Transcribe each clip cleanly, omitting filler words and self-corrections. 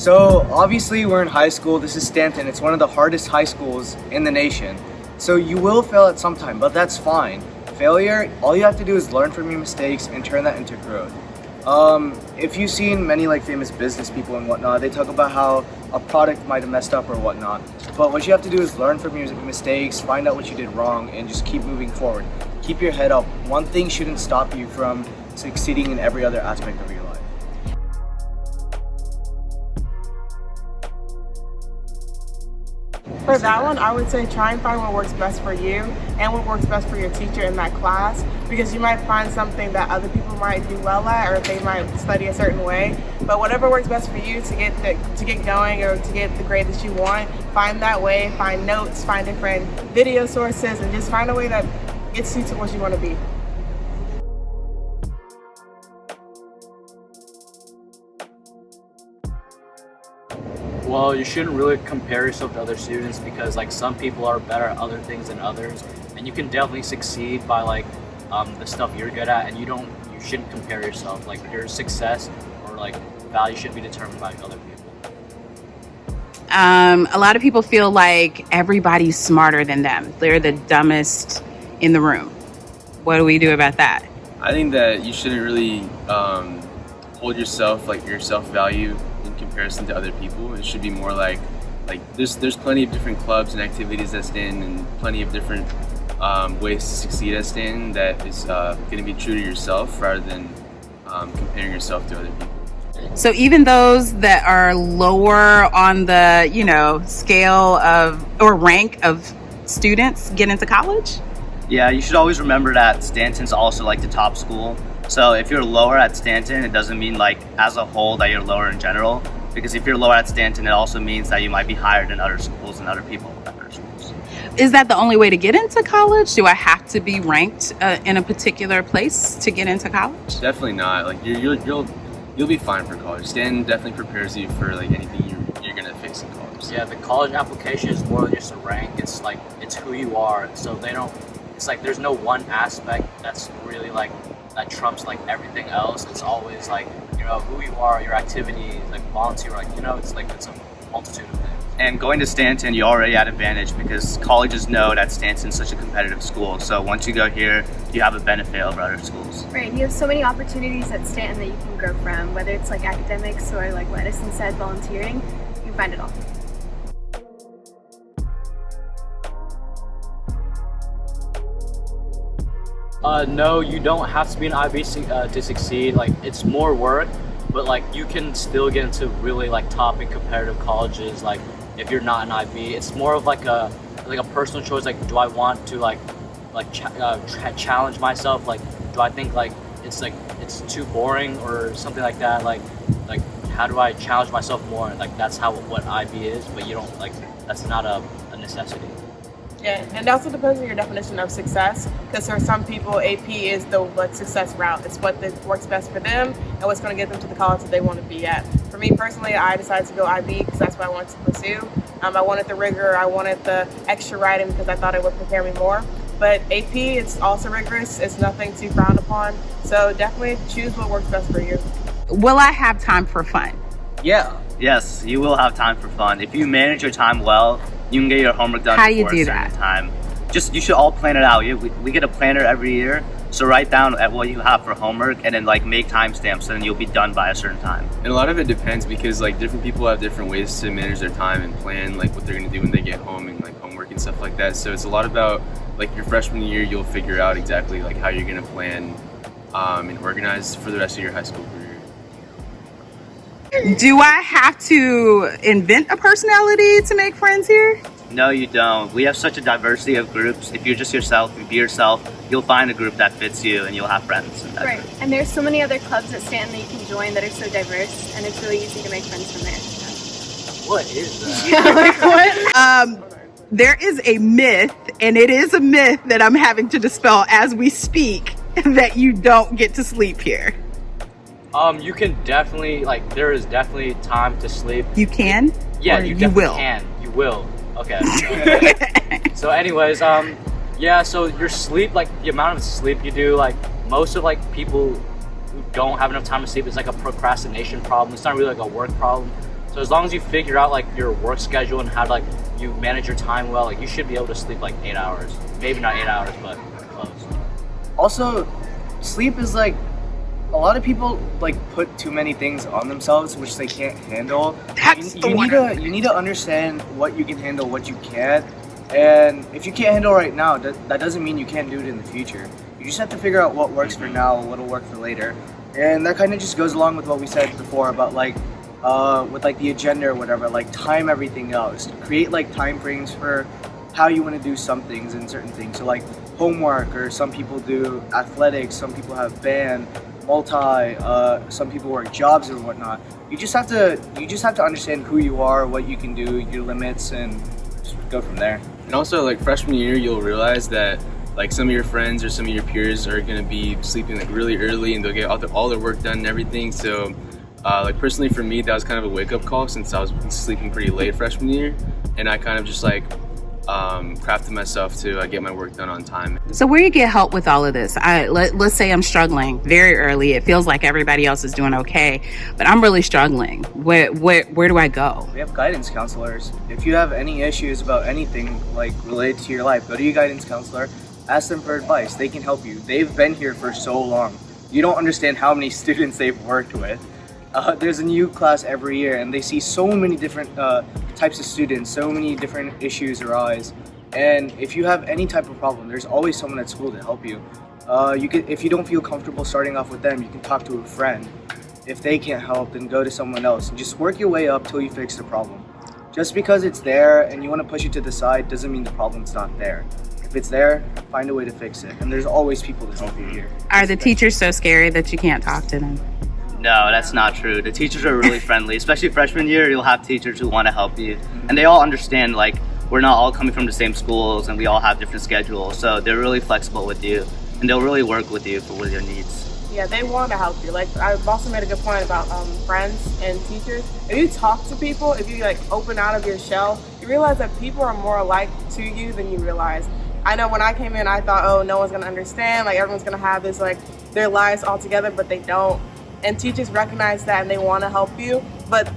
So obviously we're in high school. This is Stanton. It's one of the hardest high schools in the nation. So you will fail at some time, but that's fine. Failure, all you have to do is learn from your mistakes and turn that into growth. If you've seen many famous business people and whatnot, they talk about how a product might have messed up or whatnot. But what you have to do is learn from your mistakes, find out what you did wrong, and just keep moving forward. Keep your head up. One thing shouldn't stop you from succeeding in every other aspect of your life. For that one, I would say try and find what works best for you and what works best for your teacher in that class, because you might find something that other people might do well at, or they might study a certain way. But whatever works best for you to get going or to get the grade that you want, find that way, find notes, find different video sources, and just find a way that gets you to what you want to be. Well, you shouldn't really compare yourself to other students because some people are better at other things than others, and you can definitely succeed by the stuff you're good at, and you shouldn't compare yourself. Your success or value should be determined by other people. A lot of people feel like everybody's smarter than them. They're the dumbest in the room. What do we do about that? I think that you shouldn't really hold yourself, your self-value in comparison to other people. It should be more there's plenty of different clubs and activities at Stanton and plenty of different ways to succeed at Stanton that is going to be true to yourself rather than comparing yourself to other people. So even those that are lower on the, scale of or rank of students get into college? Yeah, you should always remember that Stanton's also the top school. So if you're lower at Stanton, it doesn't mean as a whole that you're lower in general. Because if you're lower at Stanton, it also means that you might be higher than other schools and other people at other schools. Is that the only way to get into college? Do I have to be ranked in a particular place to get into college? Definitely not. You'll be fine for college. Stanton definitely prepares you for anything you're gonna face in college. Yeah, the college application is more than just a rank. It's it's who you are. So they don't. It's there's no one aspect that's really that trumps everything else. It's always who you are, your activities, volunteer, it's it's a multitude of things. And going to Stanton, you already had advantage because colleges know that Stanton's such a competitive school. So once you go here, you have a benefit over other schools. Right, you have so many opportunities at Stanton that you can grow from, whether it's academics or what Edison said, volunteering. You can find it all. No, you don't have to be an IB to succeed. It's more work, but you can still get into really top and competitive colleges. If you're not an IB, it's more of a personal choice. Do I want to challenge myself? Do I think it's too boring or something like that? How do I challenge myself more? That's what IB is, but you don't that's not a necessity. Yeah, and it also depends on your definition of success, because for some people, AP is the success route. It's what works best for them and what's going to get them to the college that they want to be at. For me personally, I decided to go IB because that's what I wanted to pursue. I wanted the rigor, I wanted the extra writing because I thought it would prepare me more. But AP, it's also rigorous. It's nothing to frown upon. So definitely choose what works best for you. Will I have time for fun? Yeah. Yes, you will have time for fun. If you manage your time well, you can get your homework done How do you before do a certain that? time. You should all plan it out. We get a planner every year, so write down at what you have for homework and then make timestamps, and then you'll be done by a certain time. And a lot of it depends because different people have different ways to manage their time and plan what they're gonna do when they get home and homework and stuff like that. So it's a lot about your freshman year, you'll figure out exactly how you're gonna plan and organize for the rest of your high school career. Do I have to invent a personality to make friends here? No, you don't. We have such a diversity of groups. If you're just yourself, be yourself, you'll find a group that fits you and you'll have friends. In that Right, group. and there's so many other clubs at Stanton that you can join that are so diverse, and it's really easy to make friends from there. What is that? There is a myth, and it is a myth that I'm having to dispel as we speak, that you don't get to sleep here. You can definitely there is definitely time to sleep. You can? Yeah, Or you definitely will? can. You will. Okay. So anyways, yeah, so your sleep, the amount of sleep you do, most of people who don't have enough time to sleep is a procrastination problem. It's not really a work problem. So as long as you figure out like your work schedule and how to like you manage your time well, like you should be able to sleep like 8 hours. Maybe not 8 hours, but close. Also, sleep is like, a lot of people like put too many things on themselves which they can't handle. You need to understand what you can handle, what you can't. And if you can't handle right now, that doesn't mean you can't do it in the future. You just have to figure out what works for now and what'll work for later. And that kind of just goes along with what we said before about like with like the agenda or whatever, like time everything else. Create like time frames for how you want to do some things and certain things. So like homework, or some people do athletics, some people have band, some people work jobs or whatnot. You just have to understand who you are, what you can do, your limits, and just go from there. And also, like freshman year, you'll realize that like some of your friends or some of your peers are gonna be sleeping like really early, and they'll get all their work done and everything. So, like personally for me, that was kind of a wake up call since I was sleeping pretty late freshman year, and I kind of just like crafted myself to get my work done on time. So where you get help with all of this? Let's say I'm struggling very early. It feels like everybody else is doing okay, but I'm really struggling. Where do I go? We have guidance counselors. If you have any issues about anything like related to your life, go to your guidance counselor. Ask them for advice. They can help you. They've been here for so long. You don't understand how many students they've worked with. There's a new class every year, and they see so many different types of students, so many different issues arise. And if you have any type of problem, there's always someone at school to help you. If you don't feel comfortable starting off with them, you can talk to a friend. If they can't help, then go to someone else. And just work your way up till you fix the problem. Just because it's there and you want to push it to the side doesn't mean the problem's not there. If it's there, find a way to fix it. And there's always people to help you here. Are the teachers so scary that you can't talk to them? No, that's not true. The teachers are really friendly, especially freshman year. You'll have teachers who want to help you, and they all understand like we're not all coming from the same schools and we all have different schedules. So they're really flexible with you, and they'll really work with you with your needs. Yeah, they want to help you. Like I've also made a good point about friends and teachers. If you talk to people, if you like open out of your shell, you realize that people are more alike to you than you realize. I know when I came in, I thought, oh, no one's gonna understand. Like everyone's gonna have this like their lives all together, but they don't. And teachers recognize that and they want to help you, but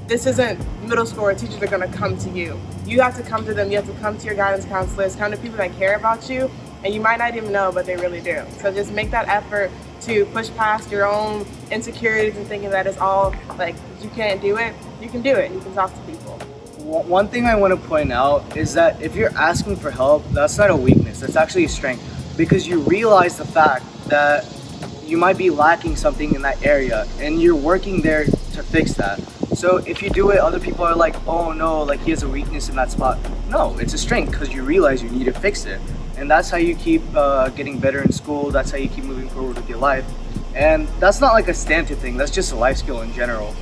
this isn't middle school where teachers are going to come to you. You have to come to them. You have to come to your guidance counselors, come to people that care about you, and you might not even know, but they really do. So just make that effort to push past your own insecurities and thinking that it's all like you can't do it. You can do it. You can talk to people. One thing I want to point out is that if you're asking for help, that's not a weakness. That's actually a strength, because you realize the fact that you might be lacking something in that area and you're working there to fix that. So if you do it, other people are like, oh no, like he has a weakness in that spot. No, it's a strength because you realize you need to fix it. And that's how you keep getting better in school. That's how you keep moving forward with your life. And that's not like a Stanton thing. That's just a life skill in general.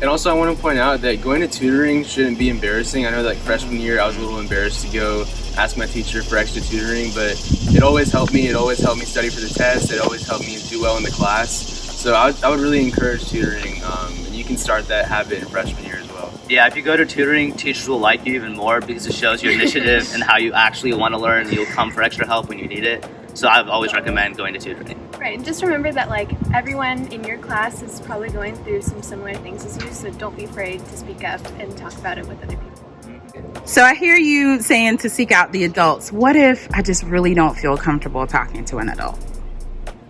And also I want to point out that going to tutoring shouldn't be embarrassing. I know that like freshman year I was a little embarrassed to go ask my teacher for extra tutoring, but it always helped me. It always helped me study for the test. It always helped me do well in the class. So I would really encourage tutoring, and you can start that habit in freshman year as well. Yeah, if you go to tutoring, teachers will like you even more because it shows your initiative and how you actually want to learn. You'll come for extra help when you need it. So I always recommend going to tutoring. Right, and just remember that like everyone in your class is probably going through some similar things as you, so don't be afraid to speak up and talk about it with other people. So I hear you saying to seek out the adults. What if I just really don't feel comfortable talking to an adult?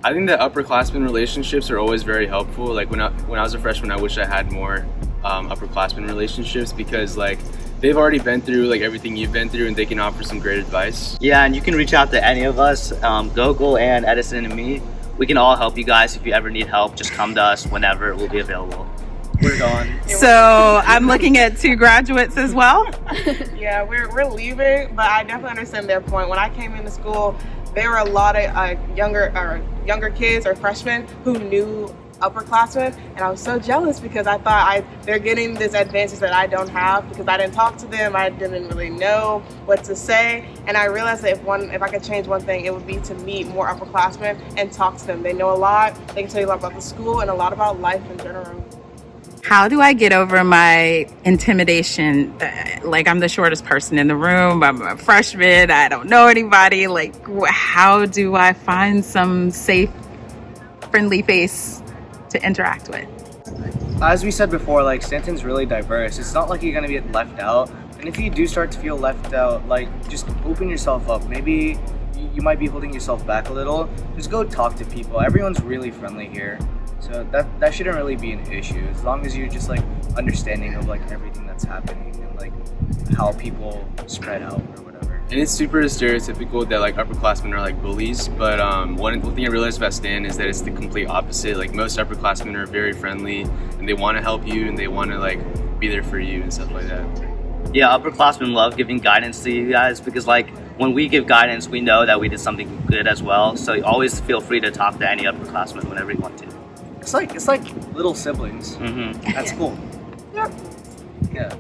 I think that upperclassmen relationships are always very helpful. Like when I was a freshman, I wish I had more upperclassmen relationships, because like they've already been through like everything you've been through, and they can offer some great advice. Yeah, and you can reach out to any of us, Gokul and Edison and me. We can all help you guys. If you ever need help, just come to us whenever. We'll be available. We're gone. So I'm looking at 2 graduates as well. Yeah, we're leaving, but I definitely understand their point. When I came into school, there were a lot of younger kids or freshmen who knew upperclassmen, and I was so jealous because I thought they're getting this advantage that I don't have because I didn't talk to them. I didn't really know what to say, and I realized that if I could change one thing, it would be to meet more upperclassmen and talk to them. They know a lot. They can tell you a lot about the school and a lot about life in general. How do I get over my intimidation? Like I'm the shortest person in the room. I'm a freshman. I don't know anybody. Like how do I find some safe, friendly face to interact with? as we said before, like Stanton's really diverse. It's not like you're gonna be left out. And if you do start to feel left out, like just open yourself up. Maybe you might be holding yourself back a little. Just go talk to people. Everyone's really friendly here. So that shouldn't really be an issue, as long as you're just like understanding of like everything that's happening and like how people spread out or whatever. And it's super stereotypical that like upperclassmen are like bullies, but one thing I realized about Stan is that it's the complete opposite. Like most upperclassmen are very friendly and they want to help you and they want to like be there for you and stuff like that. Yeah, upperclassmen love giving guidance to you guys because like when we give guidance, we know that we did something good as well. So always feel free to talk to any upperclassman whenever you want to. It's like little siblings. Mm-hmm. That's cool. Yep. Yeah.